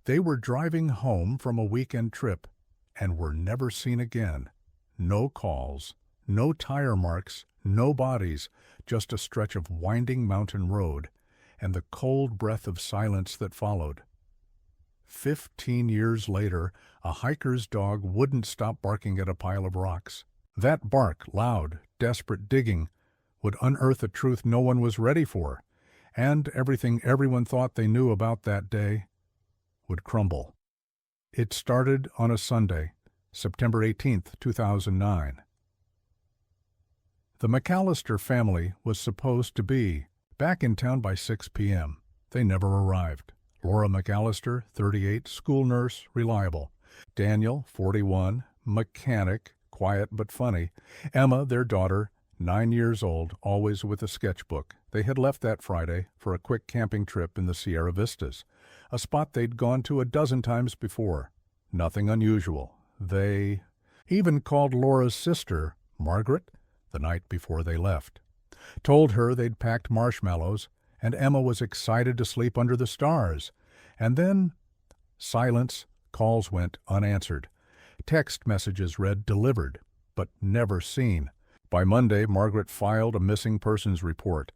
They were driving home from a weekend trip and were never seen again. No calls, no tire marks, no bodies, just a stretch of winding mountain road and the cold breath of silence that followed. 15 years later, a hiker's dog wouldn't stop barking at a pile of rocks. That bark, loud, desperate digging, would unearth a truth no one was ready for, and everything everyone thought they knew about that day would crumble. It started on a Sunday, September 18th, 2009. The McAllister family was supposed to be back in town by 6 p.m. They never arrived. Laura McAllister, 38, school nurse, reliable. Daniel, 41, mechanic, quiet but funny. Emma, their daughter, 9 years old, always with a sketchbook. They had left that Friday for a quick camping trip in the Sierra Vistas, a spot they'd gone to a dozen times before. Nothing unusual. They even called Laura's sister, Margaret, the night before they left. Told her they'd packed marshmallows, and Emma was excited to sleep under the stars. And then silence, calls went unanswered. Text messages read delivered, but never seen. By Monday, Margaret filed a missing persons report.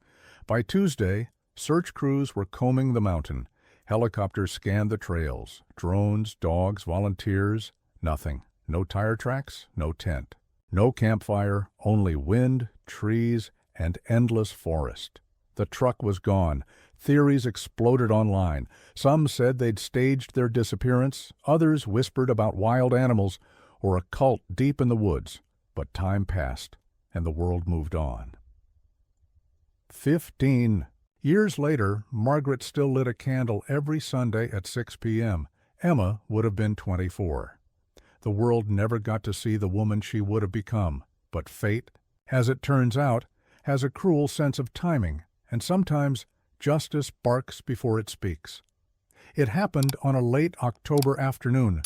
By Tuesday, search crews were combing the mountain. Helicopters scanned the trails. Drones, dogs, volunteers, nothing. No tire tracks, no tent. No campfire, only wind, trees, and endless forest. The truck was gone. Theories exploded online. Some said they'd staged their disappearance. Others whispered about wild animals or a cult deep in the woods. But time passed, and the world moved on. 15 years later, Margaret still lit a candle every Sunday at 6 p.m. Emma would have been 24. The world never got to see the woman she would have become, but fate, as it turns out, has a cruel sense of timing, and sometimes justice barks before it speaks. It happened on a late October afternoon.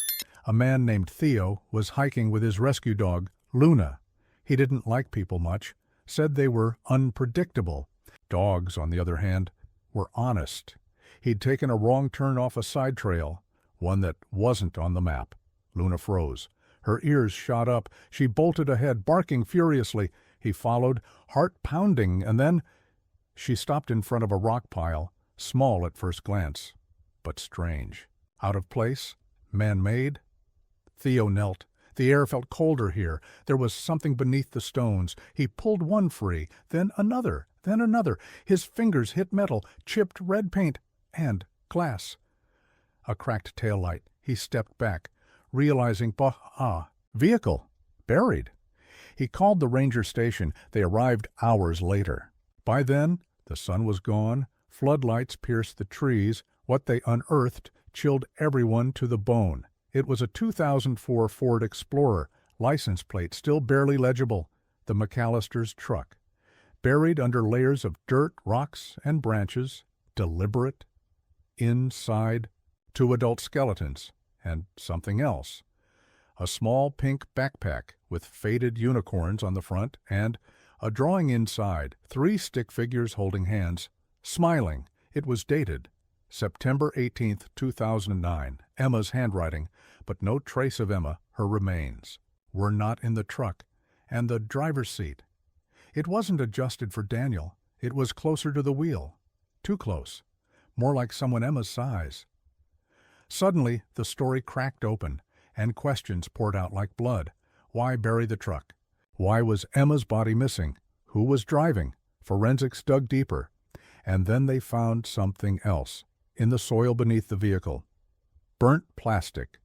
A man named Theo was hiking with his rescue dog, Luna. He didn't like people much, said they were unpredictable. Dogs, on the other hand, were honest. He'd taken a wrong turn off a side trail, one that wasn't on the map. Luna froze. Her ears shot up. She bolted ahead, barking furiously. He followed, heart pounding, and then she stopped in front of a rock pile, small at first glance, but strange. Out of place? Man-made? Theo knelt. The air felt colder here. There was something beneath the stones. He pulled one free, then another, then another. His fingers hit metal, chipped red paint, and glass. A cracked taillight. He stepped back, realizing, vehicle, buried. He called the ranger station. They arrived hours later. By then, the sun was gone. Floodlights pierced the trees. What they unearthed chilled everyone to the bone. It was a 2004 Ford Explorer, license plate still barely legible, the McAllister's truck. Buried under layers of dirt, rocks, and branches, deliberate. Inside, 2 adult skeletons, and something else. A small pink backpack with faded unicorns on the front, and a drawing inside, 3 stick figures holding hands, smiling. It was dated September 18th, 2009, Emma's handwriting, but no trace of Emma, her remains, were not in the truck, and the driver's seat. It wasn't adjusted for Daniel. It was closer to the wheel. Too close. More like someone Emma's size. Suddenly, the story cracked open, and questions poured out like blood. Why bury the truck? Why was Emma's body missing? Who was driving? Forensics dug deeper. And then they found something else in the soil beneath the vehicle. Burnt plastic.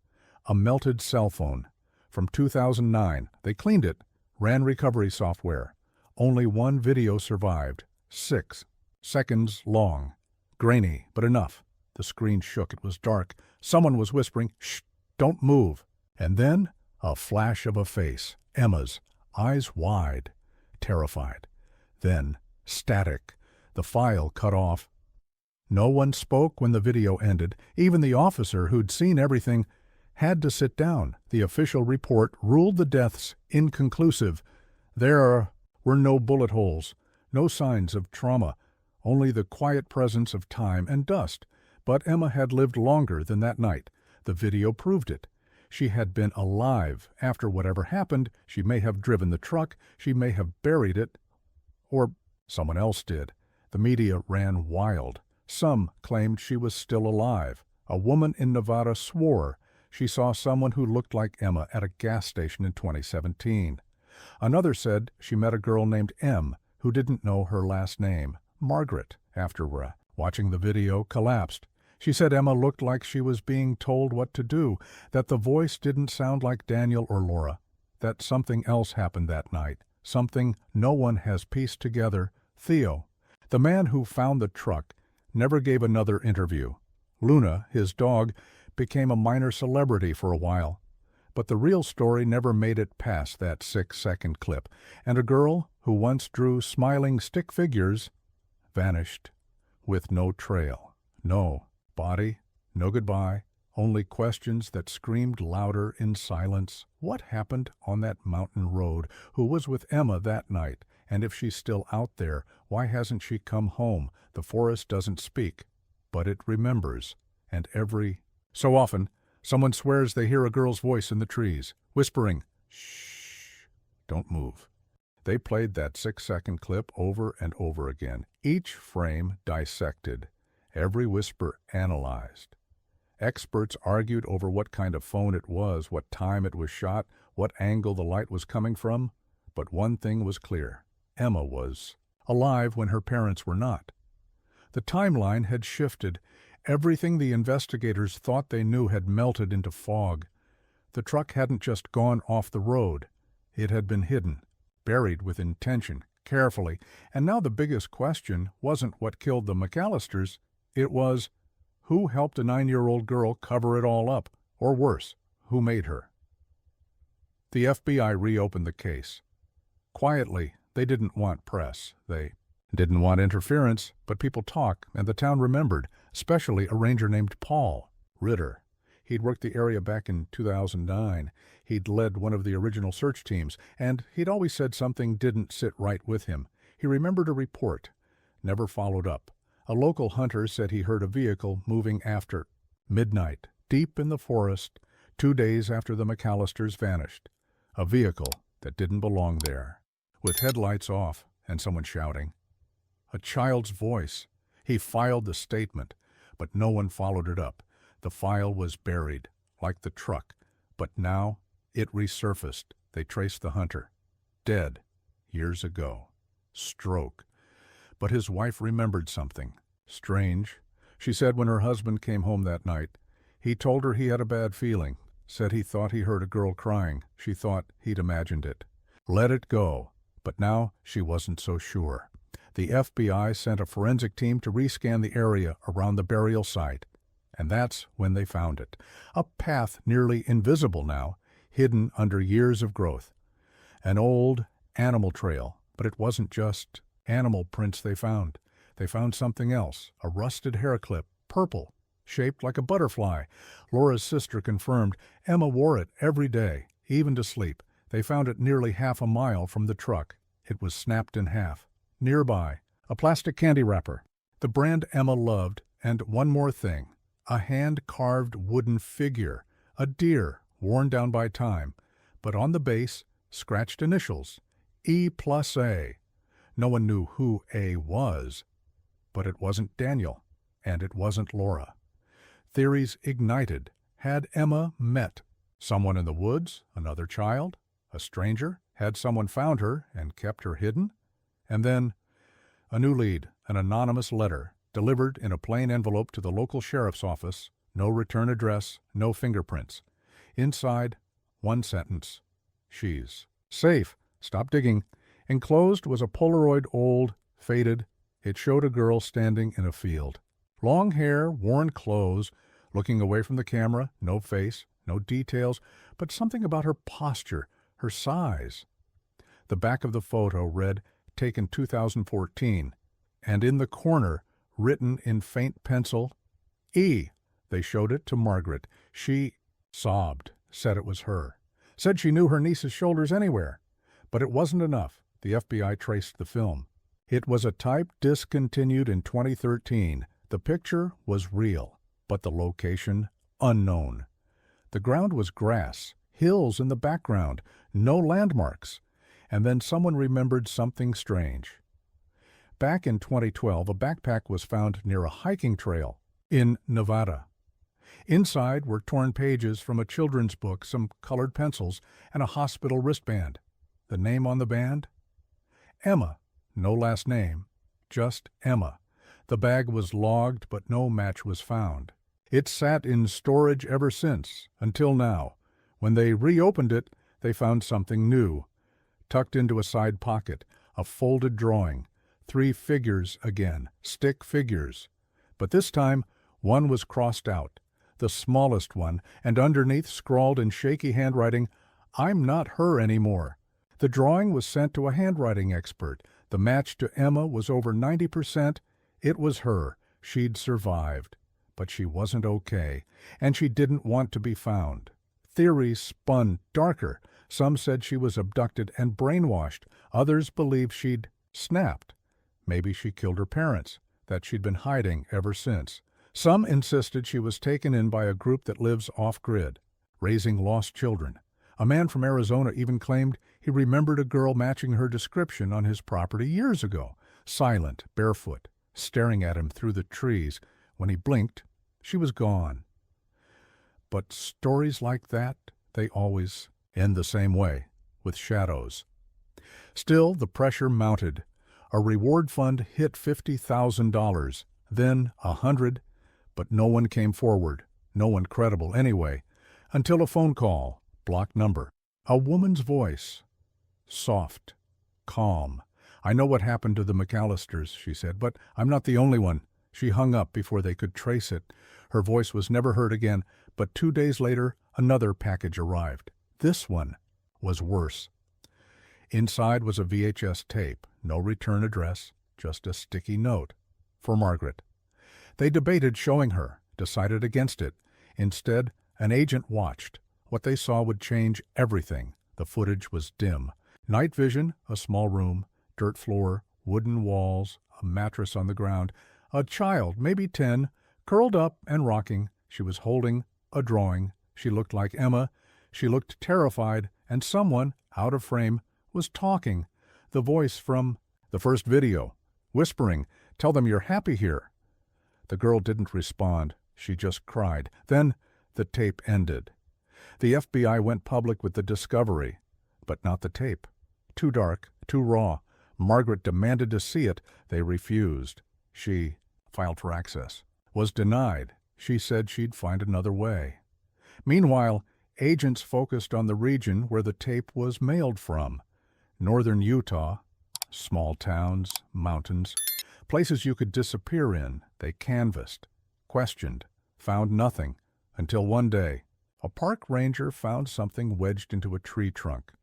A melted cell phone. From 2009. They cleaned it, ran recovery software. Only one video survived. 6 seconds long. Grainy, but enough. The screen shook. It was dark. Someone was whispering, "Shh, don't move." And then a flash of a face. Emma's. Eyes wide. Terrified. Then static. The file cut off. No one spoke when the video ended. Even the officer who'd seen everything had to sit down. The official report ruled the deaths inconclusive. There were no bullet holes, no signs of trauma, only the quiet presence of time and dust. But Emma had lived longer than that night. The video proved it. She had been alive after whatever happened. She may have driven the truck, she may have buried it, or someone else did. The media ran wild. Some claimed she was still alive. A woman in Nevada swore she saw someone who looked like Emma at a gas station in 2017. Another said she met a girl named M who didn't know her last name, Margaret, after watching the video collapsed. She said Emma looked like she was being told what to do, that the voice didn't sound like Daniel or Laura, that something else happened that night, something no one has pieced together. Theo, the man who found the truck, never gave another interview. Luna, his dog, became a minor celebrity for a while. But the real story never made it past that 6-second clip, and a girl who once drew smiling stick figures vanished with no trail, no body, no goodbye, only questions that screamed louder in silence. What happened on that mountain road? Who was with Emma that night? And if she's still out there, why hasn't she come home? The forest doesn't speak, but it remembers, and every so often, someone swears they hear a girl's voice in the trees, whispering, "Shh, don't move." They played that 6-second clip over and over again, each frame dissected, every whisper analyzed. Experts argued over what kind of phone it was, what time it was shot, what angle the light was coming from, but one thing was clear. Emma was alive when her parents were not. The timeline had shifted. Everything the investigators thought they knew had melted into fog. The truck hadn't just gone off the road. It had been hidden, buried with intention, carefully, and now the biggest question wasn't what killed the McAllisters. It was, who helped a 9-year-old girl cover it all up? Or worse, who made her? The FBI reopened the case. Quietly, they didn't want press. They didn't want interference, but people talk, and the town remembered, especially a ranger named Paul Ritter. He'd worked the area back in 2009. He'd led one of the original search teams, and he'd always said something didn't sit right with him. He remembered a report, never followed up. A local hunter said he heard a vehicle moving after midnight, deep in the forest, 2 days after the McAllisters vanished. A vehicle that didn't belong there, with headlights off and someone shouting. A child's voice. He filed the statement, but no one followed it up. The file was buried, like the truck, but now it resurfaced. They traced the hunter. Dead, years ago. Stroke. But his wife remembered something. Strange. She said when her husband came home that night, he told her he had a bad feeling, said he thought he heard a girl crying. She thought he'd imagined it. Let it go. But now she wasn't so sure. The FBI sent a forensic team to rescan the area around the burial site. And that's when they found it. A path nearly invisible now, hidden under years of growth. An old animal trail, but it wasn't just animal prints they found. They found something else, a rusted hair clip, purple, shaped like a butterfly. Laura's sister confirmed Emma wore it every day, even to sleep. They found it nearly half a mile from the truck. It was snapped in half. Nearby, a plastic candy wrapper, the brand Emma loved, and one more thing, a hand-carved wooden figure, a deer worn down by time, but on the base, scratched initials, E+A. No one knew who A was, but it wasn't Daniel, and it wasn't Laura. Theories ignited. Had Emma met someone in the woods, another child, a stranger? Had someone found her and kept her hidden? And then, a new lead, an anonymous letter, delivered in a plain envelope to the local sheriff's office, no return address, no fingerprints. Inside, one sentence, she's safe, stop digging. Enclosed was a Polaroid, old, faded. It showed a girl standing in a field. Long hair, worn clothes, looking away from the camera, no face, no details, but something about her posture, her size. The back of the photo read, taken 2014, and in the corner, written in faint pencil, E. They showed it to Margaret. She sobbed, said it was her, said she knew her niece's shoulders anywhere. But it wasn't enough. The FBI traced the film. It was a type discontinued in 2013. The picture was real. but the location unknown. The ground was grass, hills in the background, no landmarks. And then someone remembered something strange. Back in 2012, a backpack was found near a hiking trail in Nevada. Inside were torn pages from a children's book, some colored pencils, and a hospital wristband. The name on the band? Emma. No last name, just Emma. The bag was logged, but no match was found. It sat in storage ever since, until now. When they reopened it, they found something new. Tucked into a side pocket, a folded drawing. 3 figures again, stick figures. But this time, one was crossed out, the smallest one, and underneath scrawled in shaky handwriting, "I'm not her anymore." The drawing was sent to a handwriting expert. The match to Emma was over 90%. It was her. She'd survived. But she wasn't okay, and she didn't want to be found. Theories spun darker. Some said she was abducted and brainwashed. Others believed she'd snapped. Maybe she killed her parents, that she'd been hiding ever since. Some insisted she was taken in by a group that lives off-grid, raising lost children. A man from Arizona even claimed he remembered a girl matching her description on his property years ago, silent, barefoot, staring at him through the trees. When he blinked, she was gone. But stories like that, they always end the same way, with shadows. Still, the pressure mounted. A reward fund hit $50,000, then $100,000, but no one came forward, no one credible anyway, until a phone call, blocked number. A woman's voice, soft, calm. "I know what happened to the McAllisters," she said, "but I'm not the only one." She hung up before they could trace it. Her voice was never heard again, but 2 days later, another package arrived. This one was worse. Inside was a VHS tape, no return address, just a sticky note. For Margaret. They debated showing her, decided against it. Instead, an agent watched. What they saw would change everything. The footage was dim. Night vision, a small room, dirt floor, wooden walls, a mattress on the ground. A child, maybe 10, curled up and rocking. She was holding a drawing. She looked like Emma. She looked terrified, and someone, out of frame, was talking. The voice from the first video, whispering, "Tell them you're happy here." The girl didn't respond. She just cried. Then the tape ended. The FBI went public with the discovery, but not the tape. Too dark, too raw. Margaret demanded to see it. They refused. She filed for access. Was denied. She said she'd find another way. Meanwhile, agents focused on the region where the tape was mailed from. Northern Utah, small towns, mountains, places you could disappear in. They canvassed, questioned, found nothing, until one day, a park ranger found something wedged into a tree trunk.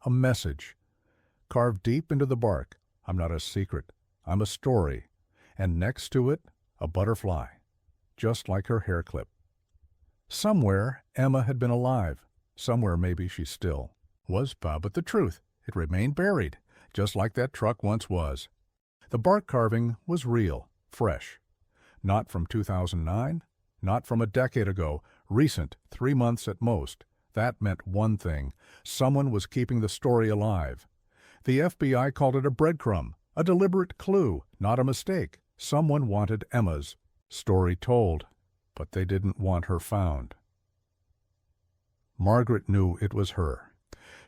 A message, carved deep into the bark. "I'm not a secret. I'm a story." And next to it, a butterfly, just like her hair clip. Somewhere, Emma had been alive. Somewhere maybe she still was, but the truth, it remained buried, just like that truck once was. The bark carving was real, fresh. Not from 2009, not from a decade ago, recent, 3 months at most. That meant one thing. Someone was keeping the story alive. The FBI called it a breadcrumb, a deliberate clue, not a mistake. Someone wanted Emma's story told, but they didn't want her found. Margaret knew it was her.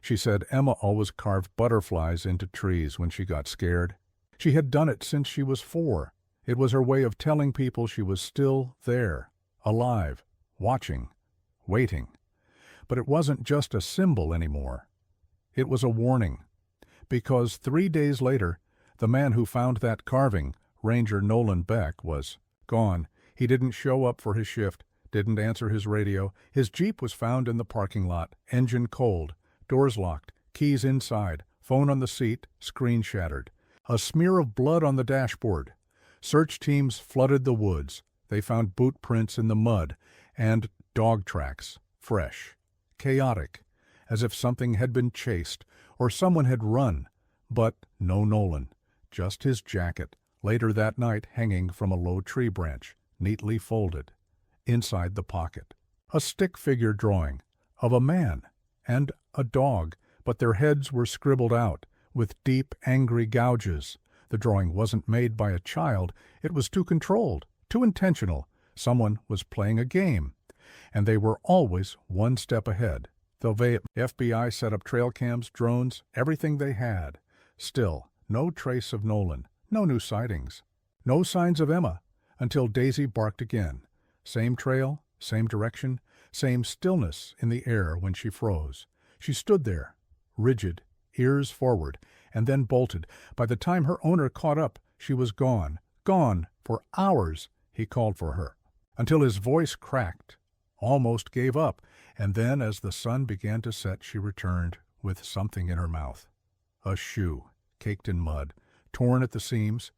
She said Emma always carved butterflies into trees when she got scared. She had done it since she was 4. It was her way of telling people she was still there, alive, watching, waiting. But it wasn't just a symbol anymore. It was a warning. Because 3 days later, the man who found that carving, Ranger Nolan Beck, was gone. He didn't show up for his shift, didn't answer his radio. His Jeep was found in the parking lot, engine cold, doors locked, keys inside, phone on the seat, screen shattered. A smear of blood on the dashboard. Search teams flooded the woods. They found boot prints in the mud and dog tracks, fresh, chaotic, as if something had been chased or someone had run. But no Nolan, just his jacket, later that night hanging from a low tree branch, neatly folded. Inside the pocket, a stick figure drawing of a man and a dog, but their heads were scribbled out with deep, angry gouges. The drawing wasn't made by a child. It was too controlled, too intentional. Someone was playing a game, and they were always one step ahead. The FBI set up trail cams, drones, everything they had. Still, no trace of Nolan, no new sightings, no signs of Emma, until Daisy barked again. Same trail, same direction, same stillness in the air when she froze. She stood there, rigid, ears forward, and then bolted. By the time her owner caught up, she was gone. Gone for hours. He called for her, until his voice cracked, almost gave up, and then as the sun began to set, she returned with something in her mouth. A shoe, caked in mud, torn at the seams,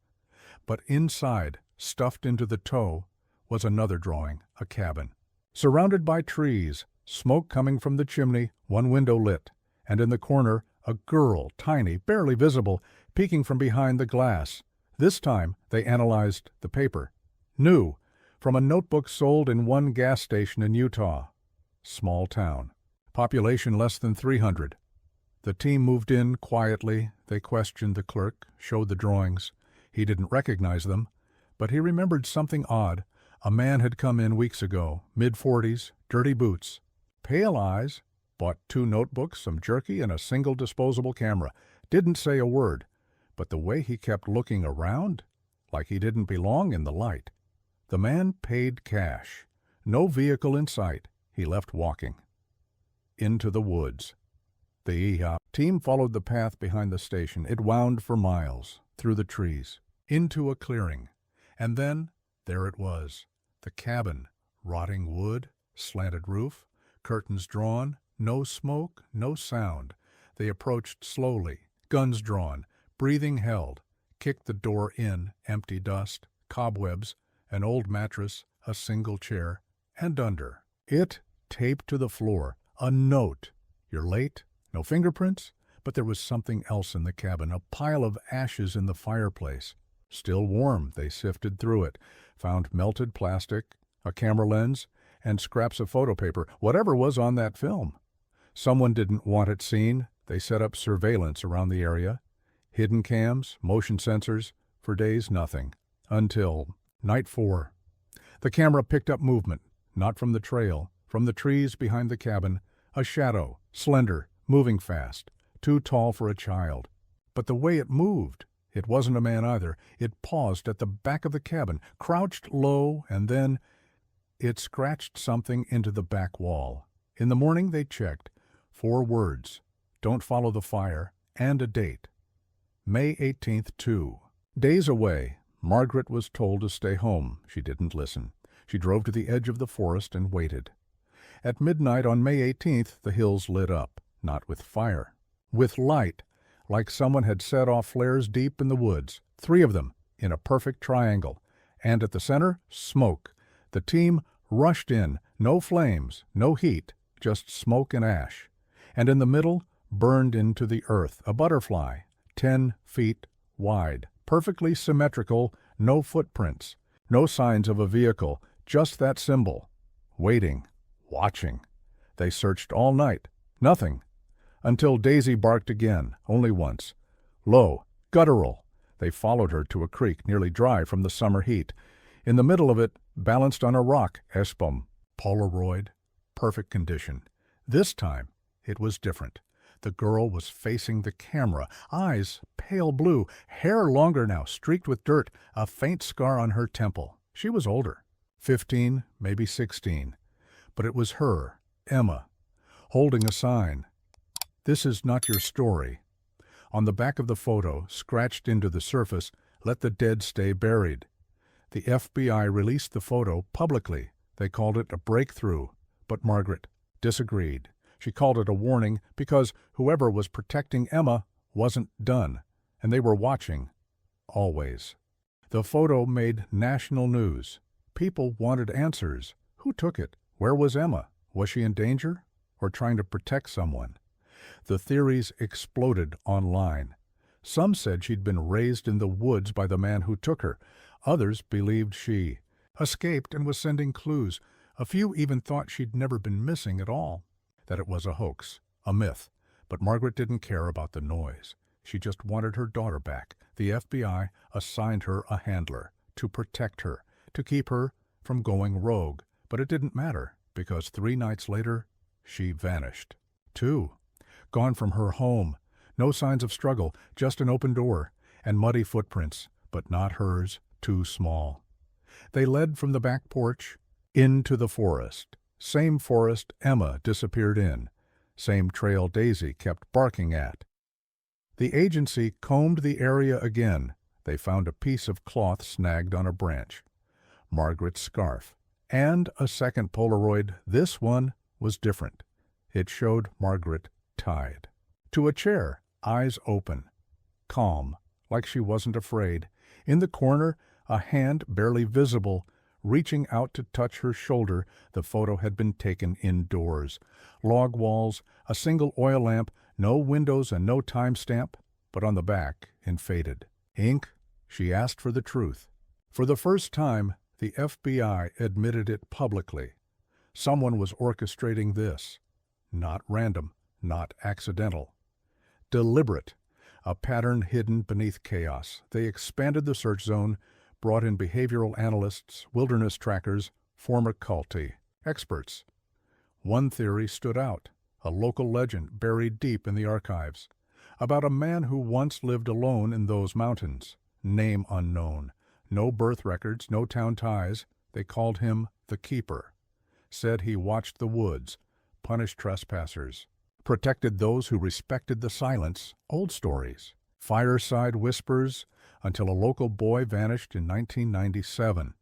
but inside, stuffed into the toe, was another drawing, a cabin. Surrounded by trees, smoke coming from the chimney, one window lit, and in the corner, a girl, tiny, barely visible, peeking from behind the glass. This time, they analyzed the paper. New, from a notebook sold in one gas station in Utah. Small town. Population less than 300. The team moved in quietly. They questioned the clerk, showed the drawings. He didn't recognize them, but he remembered something odd. A man had come in weeks ago, mid-40s, dirty boots, pale eyes, bought 2 notebooks, some jerky, and a single disposable camera. Didn't say a word, but the way he kept looking around, like he didn't belong in the light. The man paid cash. No vehicle in sight. He left walking. Into the woods. The team followed the path behind the station. It wound for miles, through the trees, into a clearing. And then, there it was. The cabin. Rotting wood, slanted roof, curtains drawn, no smoke, no sound. They approached slowly, guns drawn, breathing held, kicked the door in, empty dust, cobwebs, an old mattress, a single chair, and under. It taped to the floor, a note. You're late, no fingerprints, but there was something else in the cabin, a pile of ashes in the fireplace. Still warm, they sifted through it, found melted plastic, a camera lens, and scraps of photo paper, whatever was on that film. Someone didn't want it seen. They set up surveillance around the area. Hidden cams, motion sensors, for days nothing. Until night 4. The camera picked up movement, not from the trail, from the trees behind the cabin, a shadow, slender, moving fast, too tall for a child. But the way it moved, it wasn't a man either. It paused at the back of the cabin, crouched low, and then it scratched something into the back wall. In the morning they checked. 4 words, "Don't follow the fire," and a date. May 18th, 2. Days away, Margaret was told to stay home. She didn't listen. She drove to the edge of the forest and waited. At midnight on May 18th, the hills lit up, not with fire, with light, like someone had set off flares deep in the woods, 3 of them in a perfect triangle, and at the center, smoke. The team rushed in, no flames, no heat, just smoke and ash. And in the middle, burned into the earth, a butterfly, 10 feet wide, perfectly symmetrical, no footprints, no signs of a vehicle, just that symbol. Waiting, watching. They searched all night. Nothing. Until Daisy barked again, only once. Low, guttural. They followed her to a creek nearly dry from the summer heat. In the middle of it, balanced on a rock, Espum, Polaroid, perfect condition. This time, it was different. The girl was facing the camera, eyes pale blue, hair longer now, streaked with dirt, a faint scar on her temple. She was older, 15, maybe 16. But it was her, Emma, holding a sign. "This is not your story." On the back of the photo, scratched into the surface, "Let the dead stay buried." The FBI released the photo publicly. They called it a breakthrough, but Margaret disagreed. She called it a warning because whoever was protecting Emma wasn't done, and they were watching, always. The photo made national news. People wanted answers. Who took it? Where was Emma? Was she in danger or trying to protect someone? The theories exploded online. Some said she'd been raised in the woods by the man who took her. Others believed she escaped and was sending clues. A few even thought she'd never been missing at all, that it was a hoax, a myth. But Margaret didn't care about the noise. She just wanted her daughter back. The FBI assigned her a handler to protect her, to keep her from going rogue. But it didn't matter, because 3 nights later, she vanished. 2. Gone from her home. No signs of struggle, just an open door, and muddy footprints, but not hers, too small. They led from the back porch into the forest. Same forest Emma disappeared in. Same trail Daisy kept barking at. The agency combed the area again. They found a piece of cloth snagged on a branch. Margaret's scarf. And a second Polaroid. This one was different. It showed Margaret tied to a chair, eyes open, calm, like she wasn't afraid. In the corner, a hand barely visible, reaching out to touch her shoulder. The photo had been taken indoors. Log walls, a single oil lamp, no windows and no timestamp, but on the back, in faded ink, she asked for the truth. For the first time, the FBI admitted it publicly. Someone was orchestrating this. Not random, not accidental. Deliberate, a pattern hidden beneath chaos. They expanded the search zone, brought in behavioral analysts, wilderness trackers, former culty experts. One theory stood out, a local legend buried deep in the archives, about a man who once lived alone in those mountains, name unknown. No birth records, no town ties. They called him the Keeper. Said he watched the woods, punished trespassers, protected those who respected the silence. Old stories, fireside whispers, until a local boy vanished in 1997.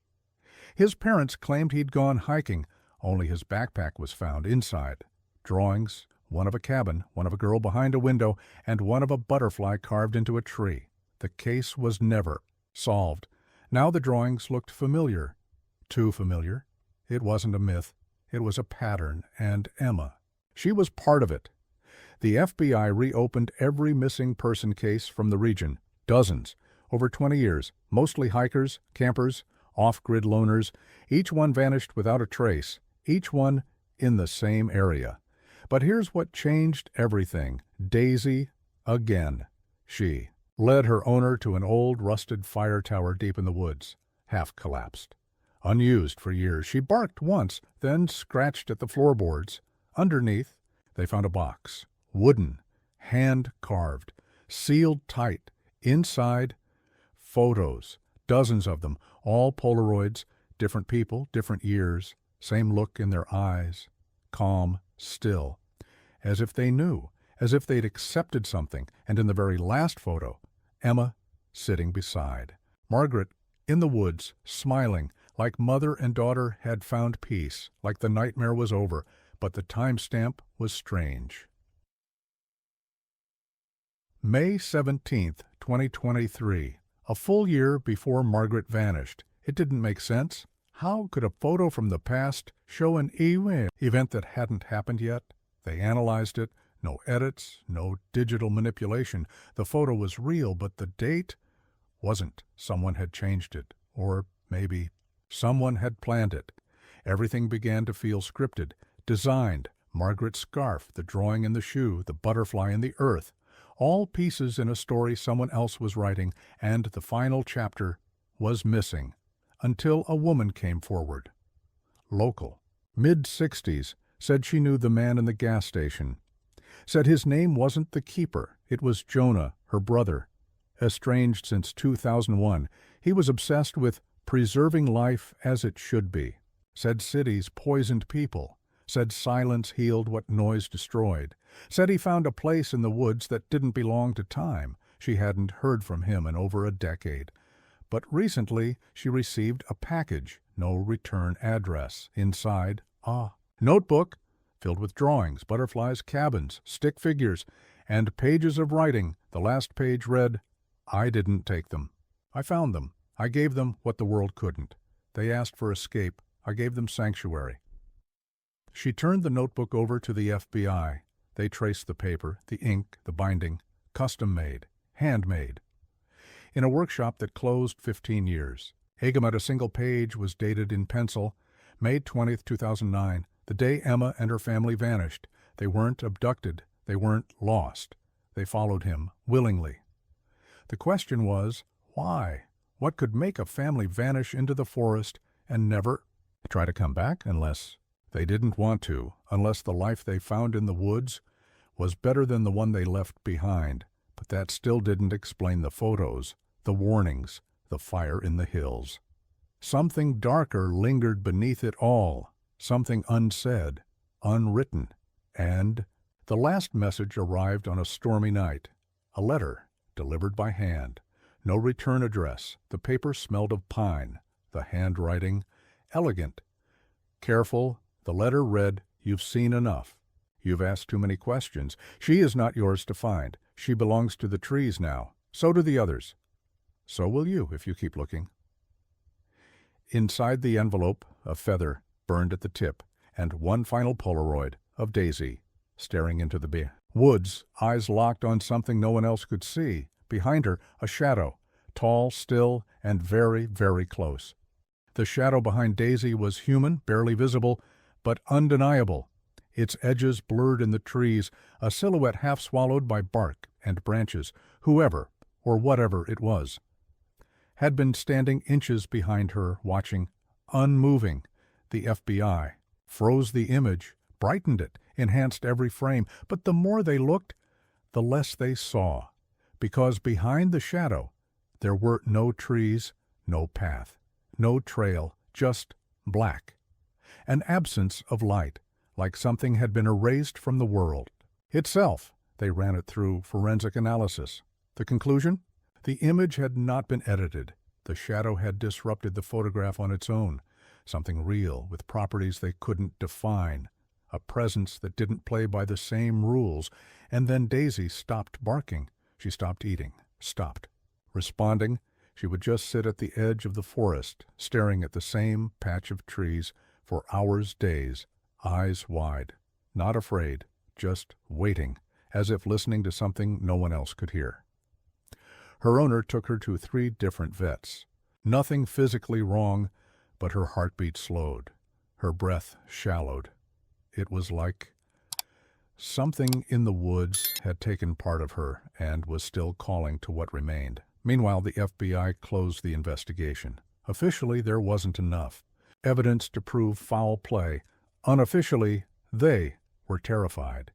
His parents claimed he'd gone hiking, only his backpack was found inside. Drawings, one of a cabin, one of a girl behind a window, and one of a butterfly carved into a tree. The case was never solved. Now the drawings looked familiar. Too familiar. It wasn't a myth. It was a pattern, and Emma. She was part of it. The FBI reopened every missing person case from the region. Dozens. Over 20 years. Mostly hikers, campers, off-grid loners. Each one vanished without a trace. Each one in the same area. But here's what changed everything. Daisy, again. She led her owner to an old rusted fire tower deep in the woods, half collapsed. Unused for years, she barked once, then scratched at the floorboards. Underneath, they found a box, wooden, hand-carved, sealed tight. Inside, photos, dozens of them, all Polaroids, different people, different years, same look in their eyes, calm, still, as if they knew, as if they'd accepted something. And in the very last photo, Emma sitting beside. Margaret in the woods, smiling, like mother and daughter had found peace, like the nightmare was over, but the timestamp was strange. May 17th, 2023, a full year before Margaret vanished. It didn't make sense. How could a photo from the past show an event that hadn't happened yet? They analyzed it. No edits, no digital manipulation. The photo was real, but the date wasn't. Someone had changed it. Or maybe someone had planned it. Everything began to feel scripted, designed. Margaret's scarf, the drawing in the shoe, the butterfly in the earth. All pieces in a story someone else was writing, and the final chapter was missing. Until a woman came forward. Local. Mid-60s. Said she knew the man in the gas station. Said his name wasn't the Keeper. It was Jonah, her brother. Estranged since 2001. He was obsessed with preserving life as it should be. Said cities poisoned people. Said silence healed what noise destroyed. Said he found a place in the woods that didn't belong to time. She hadn't heard from him in over a decade. But recently she received a package, no return address. Inside, notebook filled with drawings, butterflies, cabins, stick figures, and pages of writing. The last page read, "I didn't take them. I found them. I gave them what the world couldn't. They asked for escape. I gave them sanctuary." She turned the notebook over to the FBI. They traced the paper, the ink, the binding, custom-made, handmade. In a workshop that closed 15 years. Agam at a single page was dated in pencil. May 20th, 2009, the day Emma and her family vanished. They weren't abducted. They weren't lost. They followed him, willingly. The question was, why? What could make a family vanish into the forest and never try to come back unless they didn't want to, unless the life they found in the woods was better than the one they left behind? But that still didn't explain the photos, the warnings, the fire in the hills. Something darker lingered beneath it all, something unsaid, unwritten, and the last message arrived on a stormy night. A letter, delivered by hand. No return address. The paper smelled of pine. The handwriting, elegant. Careful, the letter read, "You've seen enough. You've asked too many questions. She is not yours to find. She belongs to the trees now. So do the others. So will you if you keep looking." Inside the envelope, a feather, burned at the tip, and one final Polaroid of Daisy, staring into the woods, eyes locked on something no one else could see. Behind her, a shadow, tall, still, and very, very close. The shadow behind Daisy was human, barely visible, but undeniable. Its edges blurred in the trees, a silhouette half swallowed by bark and branches. Whoever, or whatever it was, had been standing inches behind her, watching, unmoving. The FBI froze the image, brightened it, enhanced every frame, but the more they looked, the less they saw, because behind the shadow there were no trees, no path, no trail, just black. An absence of light, like something had been erased from the world itself. They ran it through forensic analysis. The conclusion? The image had not been edited. The shadow had disrupted the photograph on its own, something real with properties they couldn't define, a presence that didn't play by the same rules. And then Daisy stopped barking. She stopped eating, stopped responding. She would just sit at the edge of the forest, staring at the same patch of trees for hours, days, eyes wide, not afraid, just waiting, as if listening to something no one else could hear. Her owner took her to 3 different vets. Nothing physically wrong, but her heartbeat slowed, her breath shallowed. It was like something in the woods had taken part of her and was still calling to what remained. Meanwhile, the FBI closed the investigation. Officially, there wasn't enough evidence to prove foul play. Unofficially, they were terrified.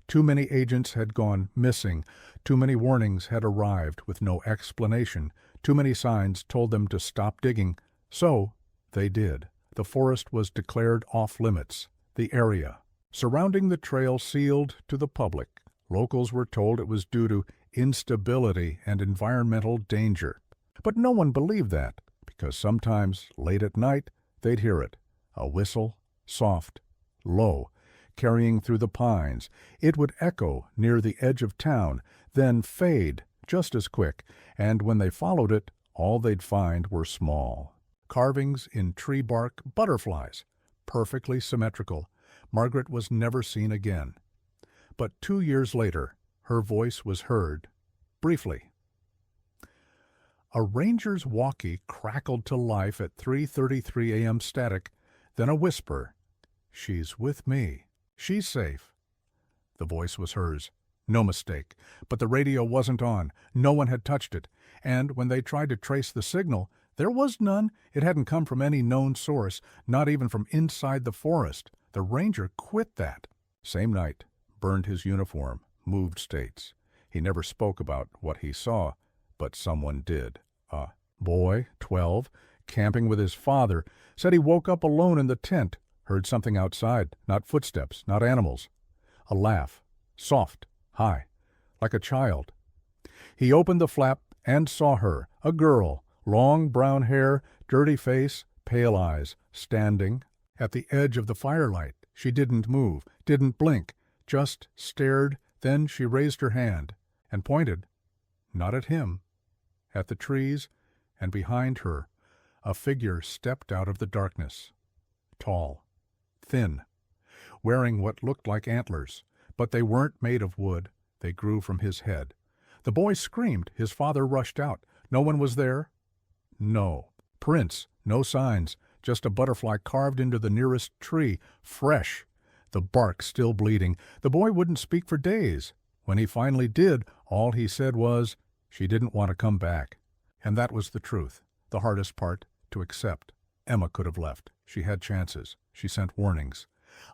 Too many agents had gone missing. Too many warnings had arrived with no explanation. Too many signs told them to stop digging. So they did. The forest was declared off-limits. The area surrounding the trail sealed to the public. Locals were told it was due to instability and environmental danger. But no one believed that, because sometimes, late at night, they'd hear it. A whistle, soft, low, carrying through the pines. It would echo near the edge of town, then fade just as quick, and when they followed it, all they'd find were small carvings in tree bark, butterflies, perfectly symmetrical. Margaret was never seen again. But 2 years later, her voice was heard, briefly. A ranger's walkie crackled to life at 3:33 a.m. static, then a whisper, "She's with me. She's safe." The voice was hers. No mistake. But the radio wasn't on. No one had touched it. And when they tried to trace the signal, there was none. It hadn't come from any known source, not even from inside the forest. The ranger quit that. Same night, burned his uniform, moved states. He never spoke about what he saw, but someone did. A boy, 12, camping with his father, said he woke up alone in the tent, heard something outside, not footsteps, not animals. A laugh, soft, high, like a child. He opened the flap and saw her, a girl, long brown hair, dirty face, pale eyes, standing at the edge of the firelight. She didn't move, didn't blink, just stared. Then she raised her hand and pointed, not at him, at the trees, and behind her a figure stepped out of the darkness. Tall, thin, wearing what looked like antlers, but they weren't made of wood. They grew from his head. The boy screamed. His father rushed out. No one was there. No prints, no signs, just a butterfly carved into the nearest tree, fresh, the bark still bleeding. The boy wouldn't speak for days. When he finally did, all he said was, "She didn't want to come back." And that was the truth, the hardest part to accept. Emma could have left. She had chances. She sent warnings,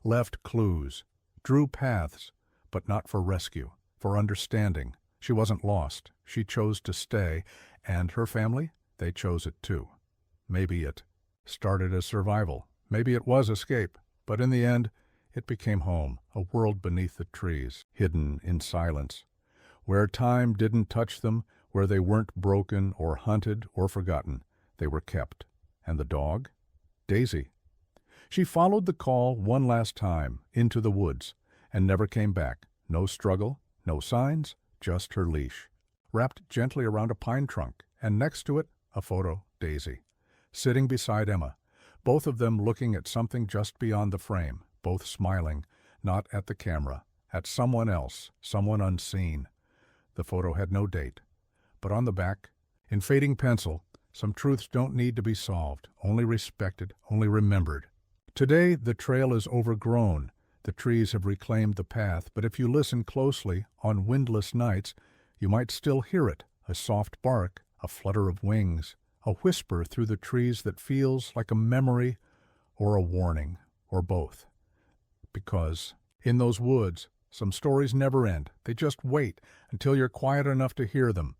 left clues, drew paths, but not for rescue, for understanding. She wasn't lost. She chose to stay, and her family, they chose it too. Maybe it started as survival. Maybe it was escape. But in the end, it became home, a world beneath the trees, hidden in silence, where time didn't touch them, where they weren't broken or hunted or forgotten. They were kept. And the dog? Daisy. She followed the call one last time, into the woods, and never came back. No struggle, no signs, just her leash, wrapped gently around a pine trunk, and next to it, a photo, Daisy, sitting beside Emma, both of them looking at something just beyond the frame, both smiling, not at the camera, at someone else, someone unseen. The photo had no date, but on the back, in fading pencil, some truths don't need to be solved, only respected, only remembered. Today, the trail is overgrown. The trees have reclaimed the path, but if you listen closely on windless nights, you might still hear it, a soft bark, a flutter of wings, a whisper through the trees that feels like a memory or a warning, or both. Because in those woods, some stories never end. They just wait until you're quiet enough to hear them.